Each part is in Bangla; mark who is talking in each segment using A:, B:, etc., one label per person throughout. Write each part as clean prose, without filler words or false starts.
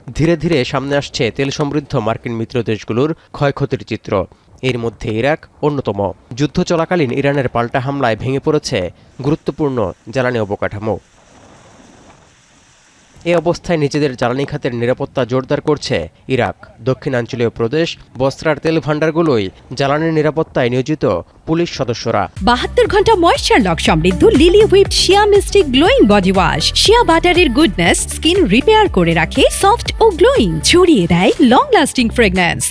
A: ধীরে ধীরে সামনে আসছে তেল সমৃদ্ধ মার্কিন মিত্র দেশগুলোর ক্ষয়ক্ষতির চিত্র। এর মধ্যে ইরাক অন্যতম। যুদ্ধ চলাকালীন ইরানের পাল্টা হামলায় ভেঙে পড়েছে গুরুত্বপূর্ণ জ্বালানি অবকাঠামো। এ অবস্থায় নিজেদের জ্বালানি খাতের নিরাপত্তা জোরদার করছে ইরাক। দক্ষিণাঞ্চলীয় প্রদেশ বসরার তেল ভান্ডারগুলোই জ্বালানির নিরাপত্তায় নিয়োজিত পুলিশ সদস্যরা।
B: 72 ঘন্টা ময়েশ্চার লক সমৃদ্ধ লিলি হুইপড শিয়া মিস্টিক গ্লোয়িং বডি ওয়াশ। শিয়া বাটারের গুডনেস স্কিন রিপেয়ার করে রাখে সফট ও গ্লোয়িং, ছড়িয়ে দেয় লং লাস্টিং ফ্রেগন্যান্স।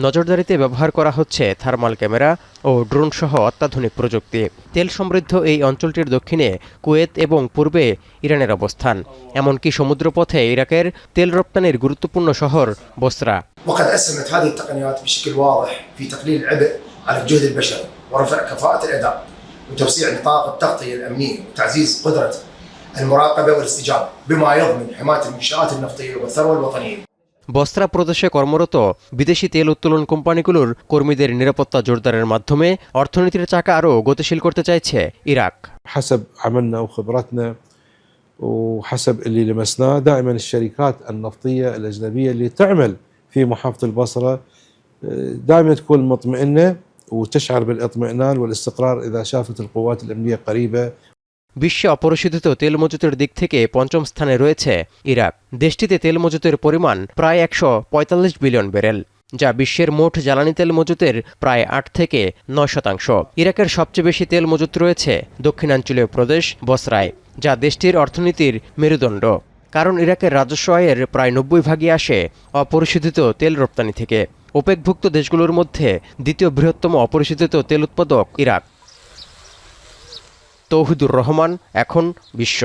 A: নজরদারিতে ব্যবহার করা হচ্ছে থার্মাল ক্যামেরা ও ড্রোন সহ অত্যাধুনিক প্রযুক্তি। তেল সমৃদ্ধ এই অঞ্চলটির দক্ষিণে কুয়েত এবং পূর্বে ইরানের অবস্থান। এমনকি সমুদ্রপথে ইরাকের তেল রপ্তানির গুরুত্বপূর্ণ শহর বসরা।
C: وقد أسهمت هذه التقنيات بشكل واضح في تقليل العبء على الجهد البشري ورفع كفاءة الأداء وتوسيع نطاق التغطية الأمنية وتعزيز قدرة المراقبة والاستجابة بما يضمن حماية المنشآت النفطية والثروة الوطنية।
A: বসরা প্রদেশে কর্মরত বিদেশি তেল উত্তোলন কোম্পানিগুলোর কর্মীদের নিরাপত্তা জোরদারের মাধ্যমে অর্থনীতির চাকা আরও গতিশীল করতে চাইছে ইরাক।
D: حسب عملنا وخبرتنا وحسب اللي لمسناه دائما الشركات النفطية الأجنبية اللي تعمل في محافظة البصرة دائما تكون مطمئنة وتشعر بالاطمئنان والاستقرار إذا شافت القوات الأمنية قريبة।
A: বিশ্বে অপরিশোধিত তেল মজুতের দিক থেকে পঞ্চম স্থানে রয়েছে ইরাক। দেশটিতে তেল মজুতের পরিমাণ প্রায় 145 বিলিয়ন ব্যারেল, যা বিশ্বের মোট জ্বালানি তেল মজুতের প্রায় 8 থেকে 9%। ইরাকের সবচেয়ে বেশি তেল মজুত রয়েছে দক্ষিণাঞ্চলীয় প্রদেশ বসরায়, যা দেশটির অর্থনীতির মেরুদণ্ড। কারণ ইরাকের রাজস্ব আয়ের প্রায় 90% আসে অপরিশোধিত তেল রপ্তানি থেকে। ওপেকভুক্ত দেশগুলোর মধ্যে দ্বিতীয় বৃহত্তম অপরিশোধিত তেল উৎপাদক ইরাক। তৌহিদুর রহমান, এখন বিশ্ব।